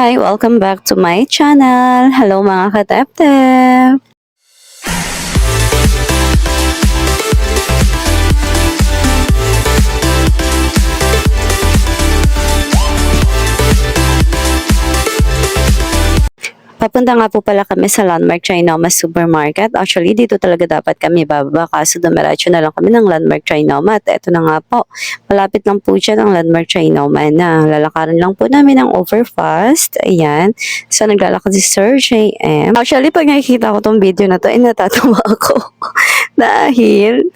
Hi! Welcome back to my channel. Hello mga katep-tep! Papunta nga po pala kami sa Landmark Trinoma Supermarket. Actually, dito talaga dapat kami bababa kaso dumiretso na lang kami ng Landmark Trinoma. At eto na nga po, malapit lang po dyan ang Landmark Trinoma na. Lalakaran lang po namin ang overfast. Ayan. So, naglalakad si Sir JM. Actually, pag nakikita ko tong video na to, natatawa ako. Dahil,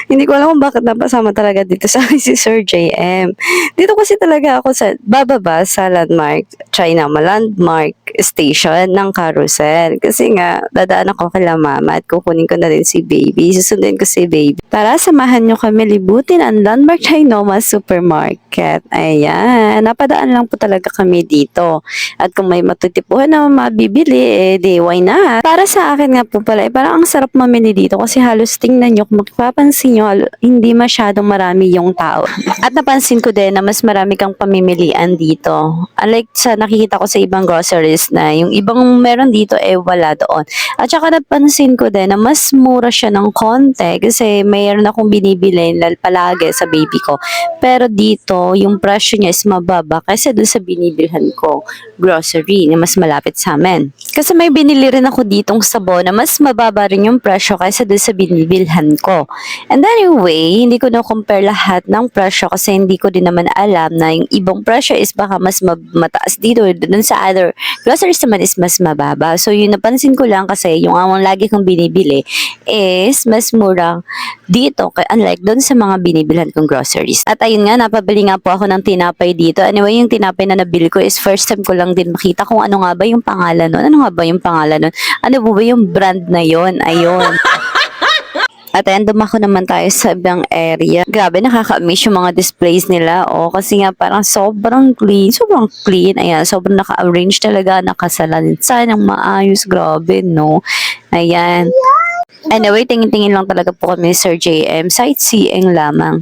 hindi ko alam kung bakit napasama talaga dito sa akin si Sir JM. Dito kasi talaga ako sa bababa sa Landmark Trinoma Landmark Station ng Carousel. Kasi nga, dadaan ako kay mama at kukunin ko na rin si baby. Susundin ko si baby. Tara, samahan nyo kami libutin ang Landmark Trinoma Supermarket. Ayan. Napadaan lang po talaga kami dito. At kung may matutipuhan na mabibili, di why not? Para sa akin nga po pala, parang ang sarap mamili dito kasi halos tingnan nyo, kung mapapansin nyo, hindi masyadong marami yung tao. At napansin ko din na mas marami kang pamimilian dito. Unlike sa nakikita ko sa ibang groceries na yung ibang meron dito wala doon. At saka napansin ko din na mas mura siya ng konti kasi mayroon akong binibili palagi sa baby ko. Pero dito, yung presyo niya is mababa kasi doon sa binibilhan ko grocery na mas malapit sa amin. Kasi may binili rin ako ditong sabon na mas mababa rin yung presyo kaysa doon sa binibilhan ko. And anyway, hindi ko na-compare lahat ng presyo kasi hindi ko din naman alam na yung ibang presyo is baka mas mataas dito. Dun sa other groceries naman is mas mababa. So, yun napansin ko lang kasi yung among lagi kong binibili is mas mura dito unlike dun sa mga binibilhan kong groceries. At ayun nga, napabili nga po ako ng tinapay dito. Anyway, yung tinapay na nabili ko is first time ko lang din makita kung ano nga ba yung pangalan nun. Ano nga ba yung pangalan nun? Ano ba yung brand na yon? Ayun. At ayan, dumako naman tayo sa ibang area. Grabe, nakaka-amaze yung mga displays nila. Kasi nga parang sobrang clean. Sobrang clean. Ayan, sobrang naka-arrange talaga. Nakasalansan ng maayos. Grabe, no? Ayan. Anyway, tingin-tingin lang talaga po kami Sir JM. Sightseeing lamang.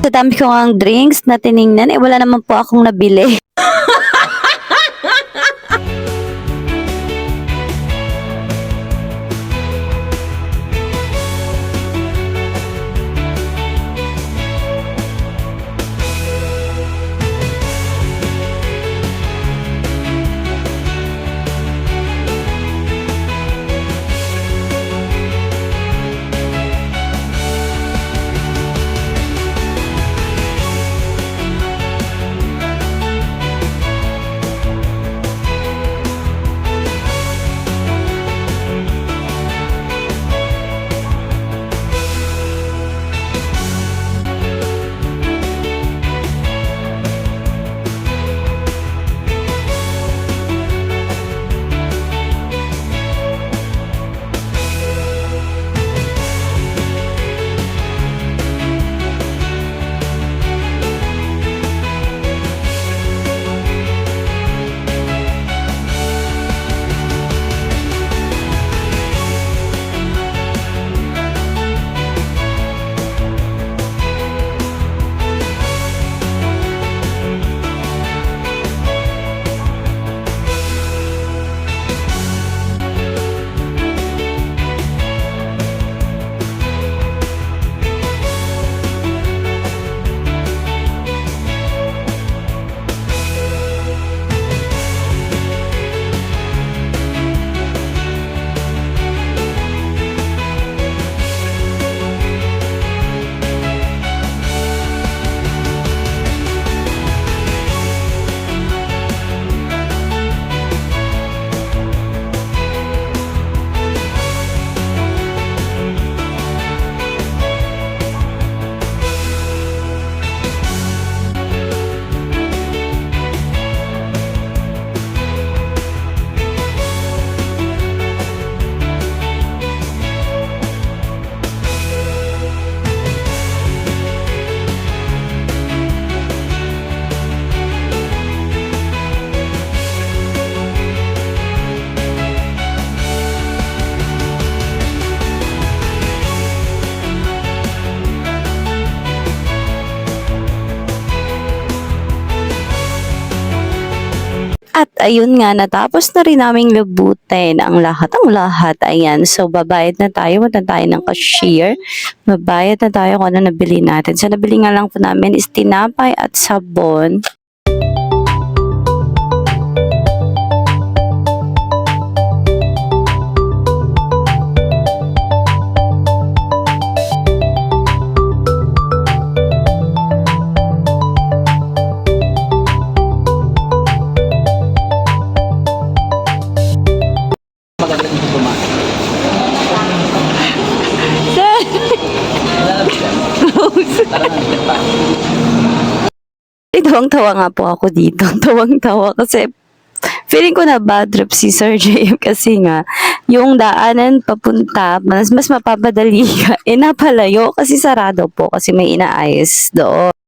Sa dami ko ang drinks na tiningnan, wala naman po akong nabili. At ayun nga, natapos na rin naming lubutin ang lahat. Ayan, so babayad na tayo, punta tayo ng cashier. Babayad na tayo kung ano nabili natin. So nabili nga lang po namin is tinapay at sabon. Tawang-tawa nga po ako dito. Tawang-tawa kasi feeling ko na bad trip si Sir JM kasi nga yung daanan papunta mas mapapadali ka napalayo kasi sarado po kasi may inaayos doon.